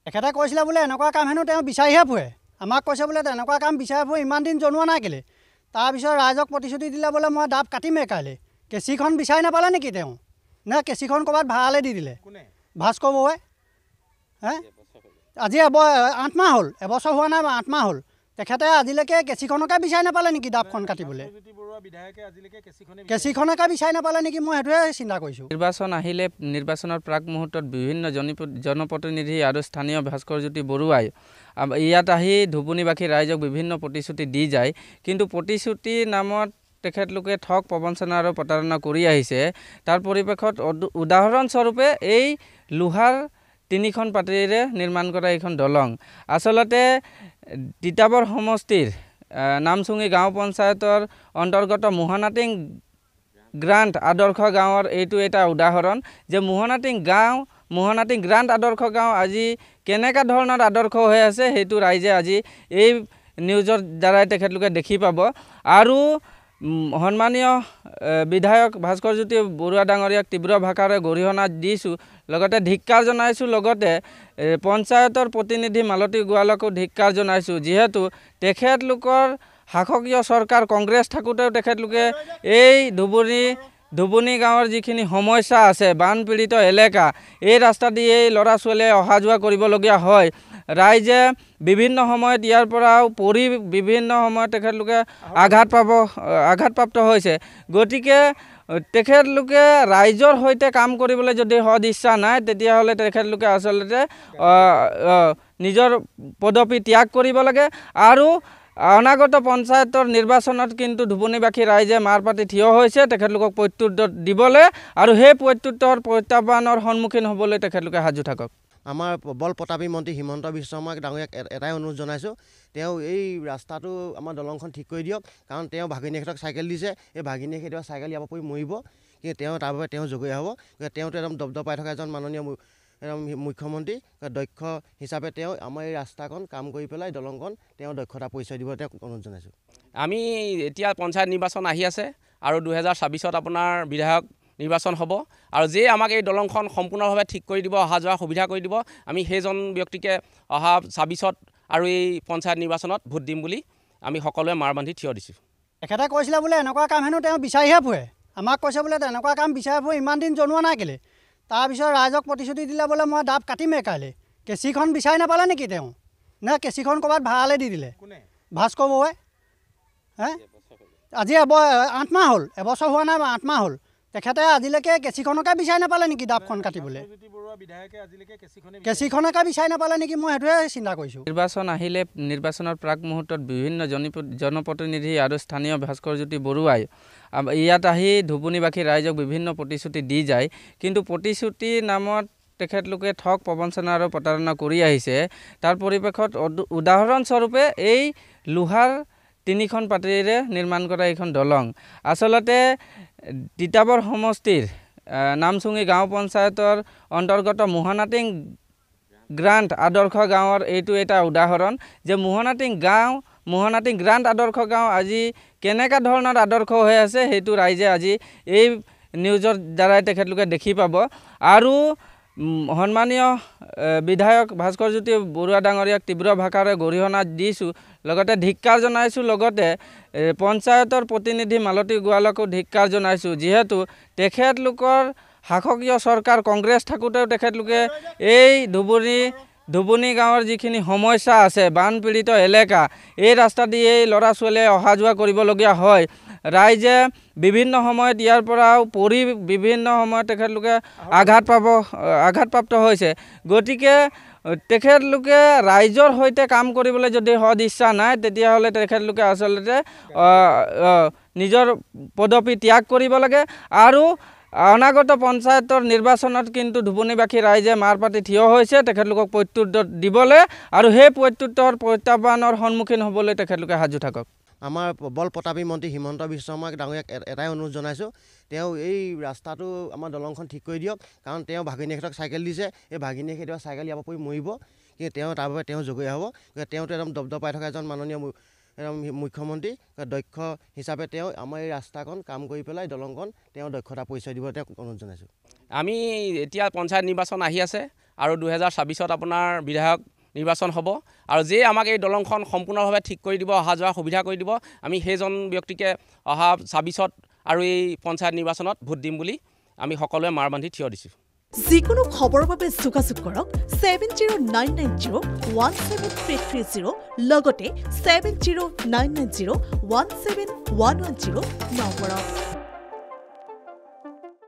এখেতে কৈছিলে বোলে এনেকুৱা কাম হেনো তেওঁ বিচাৰিহে ফুৰে। আমাক কৈছে বোলে তেনেকুৱা কাম বিচাৰি ফুৰে, ইমান দিন জনোৱা নাই কেলে। তাৰপিছত ৰাইজক প্ৰতিশ্ৰুতি দিলে বোলে মই ডাব কাটিমেই কাইলৈ। কেঁচিখন বিচাৰি নাপালে নেকি তেওঁ? নে কেঁচিখন ক'ৰবাত ভাড়ালৈ দি দিলে? ভাস্কৰ বৰুৱাই। আজি 8 মাহ হ'ল, এবছৰ হোৱা নাই, 8 মাহ হ'ল। তেখেতে আজিলৈকে কেঁচিখনকে বিচাৰি নাপালে নেকি ডাবখন কাটিবলৈ? কেঁচিখনকে বিচাৰি নাপালে নেকি? মই সেইটোৱে চিন্তা কৰিছোঁ। নিৰ্বাচন আহিলে নিৰ্বাচনৰ প্ৰাক মুহূৰ্তত বিভিন্ন জনপ্ৰতিনিধি আৰু স্থানীয় ভাস্কৰজ্যোতি বৰুৱাই ইয়াত আহি ধুবুনীবাসী ৰাইজক বিভিন্ন প্ৰতিশ্ৰুতি দি যায়, কিন্তু প্ৰতিশ্ৰুতি নামত তেখেতলোকে ঠগ প্ৰবঞ্চনা আৰু প্ৰতাৰণা কৰি আহিছে। তাৰ পৰিপ্ৰেক্ষত উদাহৰণস্বৰূপে এই লোহাৰ 3খন পাতেৰে নিৰ্মাণ কৰা এইখন দলং আচলতে তিতাবৰ সমষ্টিৰ নামচুঙি গাঁও পঞ্চায়তৰ অন্তৰ্গত মোহনাটিং গ্ৰাণ্ট আদৰ্শ গাঁৱৰ এইটো এটা উদাহৰণ যে মোহনাটিং গ্ৰাণ্ট আদৰ্শ গাঁও আজি কেনেকুৱা ধৰণৰ আদৰ্শ হৈ আছে সেইটো ৰাইজে আজি এই নিউজৰ দ্বাৰাই তেখেতলোকে দেখি পাব। আৰু সন্মানীয় বিধায়ক ভাস্কৰজ্যোতি বৰুৱা ডাঙৰীয়াক তীব্ৰ ভাষাৰে গৰিহণা দিছোঁ, লগতে ধিক্কাৰ জনাইছোঁ। লগতে পঞ্চায়তৰ প্ৰতিনিধি মালতী গোৱালকো ধিক্কাৰ জনাইছোঁ, যিহেতু তেখেতলোকৰ শাসকীয় চৰকাৰ কংগ্ৰেছ থাকোঁতেও তেখেতলোকে এই ধুবুনী গাঁৱৰ যিখিনি সমস্যা আছে, বানপীড়িত এলেকা, এই ৰাস্তা দি এই ল'ৰা ছোৱালীয়ে অহা যোৱা কৰিবলগীয়া হয়। ৰাইজে বিভিন্ন সময়ত ইয়াৰ পৰাও পৰি বিভিন্ন সময়ত তেখেতলোকে আঘাতপ্ৰাপ্ত হৈছে। গতিকে তেখেতলোকে ৰাইজৰ সৈতে কাম কৰিবলৈ যদি সদ ইচ্ছা নাই, তেতিয়াহ'লে তেখেতলোকে আচলতে নিজৰ পদবী ত্যাগ কৰিব লাগে। আৰু অনাগত পঞ্চায়তৰ নিৰ্বাচনত কিন্তু ধুবুনীবাসী ৰাইজে মাৰ পাতি থিয় হৈছে তেখেতলোকক প্ৰত্যুত্তৰ দিবলৈ, আৰু সেই প্ৰত্যাহ্বানৰ সন্মুখীন হ'বলৈ তেখেতলোকে সাজু থাকক। আমাৰ বল প্ৰতাপী মন্ত্ৰী হিমন্ত বিশ্ব শৰ্মাক ডাঙৰীয়াক এটাই অনুৰোধ জনাইছোঁ, তেওঁ এই ৰাস্তাটো আমাৰ দলংখন ঠিক কৰি দিয়ক। কাৰণ তেওঁ ভাগিনীয়েকহঁতক চাইকেল দিছে, এই ভাগিনীয়েকে কেতিয়াবা চাইকেল ইয়াৰ পৰা পৰি মৰিব, কিন্তু তেওঁ তাৰ বাবে তেওঁ যোগীয়া হ'ব। তেওঁতো একদম দবদবাই থকা এজন মাননীয় মুখ্যমন্ত্ৰী, দক্ষ হিচাপে তেওঁ আমাৰ এই ৰাস্তাখন কাম কৰি পেলাই দলংখন তেওঁ দক্ষতা পৰিচয় দিব, তেওঁক অনুৰোধ জনাইছোঁ। আমি এতিয়া পঞ্চায়ত নিৰ্বাচন আহি আছে আৰু 2024 আপোনাৰ বিধায়ক নিৰ্বাচন হ'ব, আৰু যে আমাক এই দলংখন সম্পূৰ্ণভাৱে ঠিক কৰি দিব, অহা যোৱাৰ সুবিধা কৰি দিব, আমি সেইজন ব্যক্তিকে অহা 24 আৰু এই পঞ্চায়ত নিৰ্বাচনত ভোট দিম বুলি আমি সকলোৱে মাৰ বান্ধি থিয় দিছোঁ। এখেতে কৈছিলে বোলে এনেকুৱা কাম হেনো তেওঁ বিচাৰিহে ফুৰে। আমাক কৈছে বোলে তেনেকুৱা কাম বিচাৰি ফুৰে, ইমান দিন জনোৱা নাই কেলে। তাৰপিছত ৰাইজক প্ৰতিশ্ৰুতি দিলে বোলে মই ডাব কাটিমেই কাইলৈ। কেঁচিখন বিচাৰি নাপালে নেকি তেওঁ? নে কেঁচিখন ক'ৰবাত ভাড়ালৈ দি দিলে? ভাস্কৰ বৰুৱাই। আজি 8 মাহ হ'ল, এবছৰ হোৱা নাই, 8 মাহ হ'ল। তেখেতে আজিলৈকে কেঁচিখনকে বিচাৰি নাপালে নেকি ডাবখন কাটিবলৈ? কেঁচিখনকে বিচাৰি নাপালে নেকি? মই সেইটোৱে চিন্তা কৰিছোঁ। নিৰ্বাচন আহিলে নিৰ্বাচনৰ প্ৰাক মুহূৰ্তত বিভিন্ন জনপ্ৰতিনিধি আৰু স্থানীয় ভাস্কৰজ্যোতি বৰুৱাই ইয়াত আহি ধুবুনীবাসী ৰাইজক বিভিন্ন প্ৰতিশ্ৰুতি দি যায়, কিন্তু প্ৰতিশ্ৰুতি নামত তেখেতলোকে ঠগ প্ৰবঞ্চনা আৰু প্ৰতাৰণা কৰি আহিছে। তাৰ পৰিপ্ৰেক্ষত উদাহৰণস্বৰূপে এই লোহাৰ 3খন পাতেৰে নিৰ্মাণ কৰা এইখন দলং আচলতে তিতাবৰ সমষ্টিৰ নামচুঙি গাঁও পঞ্চায়তৰ অন্তৰ্গত মোহনাটিং গ্ৰাণ্ট আদৰ্শ গাঁৱৰ এইটো এটা উদাহৰণ যে মোহনাটিং গ্ৰাণ্ট আদৰ্শ গাঁও আজি কেনেকুৱা ধৰণৰ আদৰ্শ হৈ আছে সেইটো ৰাইজে আজি এই নিউজৰ দ্বাৰাই তেখেতলোকে দেখি পাব। আৰু সন্মানীয় বিধায়ক ভাস্কৰজ্যোতি বৰুৱা ডাঙৰীয়াক তীব্ৰ ভাষাৰে গৰিহণা দিছোঁ, লগতে ধিক্কাৰ জনাইছোঁ। লগতে পঞ্চায়তৰ প্ৰতিনিধি মালতী গোৱালকো ধিক্কাৰ জনাইছোঁ, যিহেতু তেখেতলোকৰ শাসকীয় চৰকাৰ কংগ্ৰেছ থাকোঁতেও তেখেতলোকে এই ধুবুনী গাঁৱৰ যিখিনি সমস্যা আছে, বানপীড়িত এলেকা, এই ৰাস্তা দি এই ল'ৰা ছোৱালীয়ে অহা যোৱা কৰিবলগীয়া হয়। ৰাইজে বিভিন্ন সময়ত ইয়াৰ পৰাও পৰি বিভিন্ন সময়ত তেখেতলোকে আঘাতপ্ৰাপ্ত হৈছে। গতিকে তেখেতলোকে ৰাইজৰ সৈতে কাম কৰিবলৈ যদি সদ ইচ্ছা নাই, তেতিয়াহ'লে তেখেতলোকে আচলতে নিজৰ পদবী ত্যাগ কৰিব লাগে। আৰু অনাগত পঞ্চায়তৰ নিৰ্বাচনত কিন্তু ধুবুনীবাসী ৰাইজে মাৰ পাতি থিয় হৈছে তেখেতলোকক প্ৰত্যুত্তৰ দিবলৈ, আৰু সেই প্ৰত্যাহ্বানৰ সন্মুখীন হ'বলৈ তেখেতলোকে সাজু থাকক। আমাৰ বল প্ৰতাপী মন্ত্ৰী হিমন্ত বিশ্ব শৰ্মাক ডাঙৰীয়াক এটাই অনুৰোধ জনাইছোঁ, তেওঁ এই ৰাস্তাটো আমাৰ দলংখন ঠিক কৰি দিয়ক। কাৰণ তেওঁ ভাগিনীয়েকহঁতক চাইকেল দিছে, এই ভাগিনীয়েকে কেতিয়াবা চাইকেল ইয়াৰ পৰা পৰি মৰিব, কিন্তু তেওঁ তাৰ বাবে তেওঁ যোগীয়া হ'ব। তেওঁতো একদম দবদবাই থকা এজন মাননীয় মুখ্যমন্ত্ৰী, দক্ষ হিচাপে তেওঁ আমাৰ এই ৰাস্তাখন কাম কৰি পেলাই দলংখন তেওঁ দক্ষতা পৰিচয় দিব, তেওঁক অনুৰোধ জনাইছোঁ। আমি এতিয়া পঞ্চায়ত নিৰ্বাচন আহি আছে আৰু 2024 আপোনাৰ বিধায়ক নিৰ্বাচন হ'ব আৰু যে আমাক এই দলংখন সম্পূৰ্ণভাৱে ঠিক কৰি দিব অহা যোৱাৰ সুবিধা কৰি দিব আমি সেইজন ব্যক্তিকে অহা 24 আৰু এই পঞ্চায়ত নিৰ্বাচনত ভোট দিম বুলি আমি সকলোৱে মাৰ বান্ধি থিয় দিছোঁ যিকোনো খবৰৰ বাবে যোগাযোগ কৰক 7099017330 লগতে 7099017110 নম্বৰত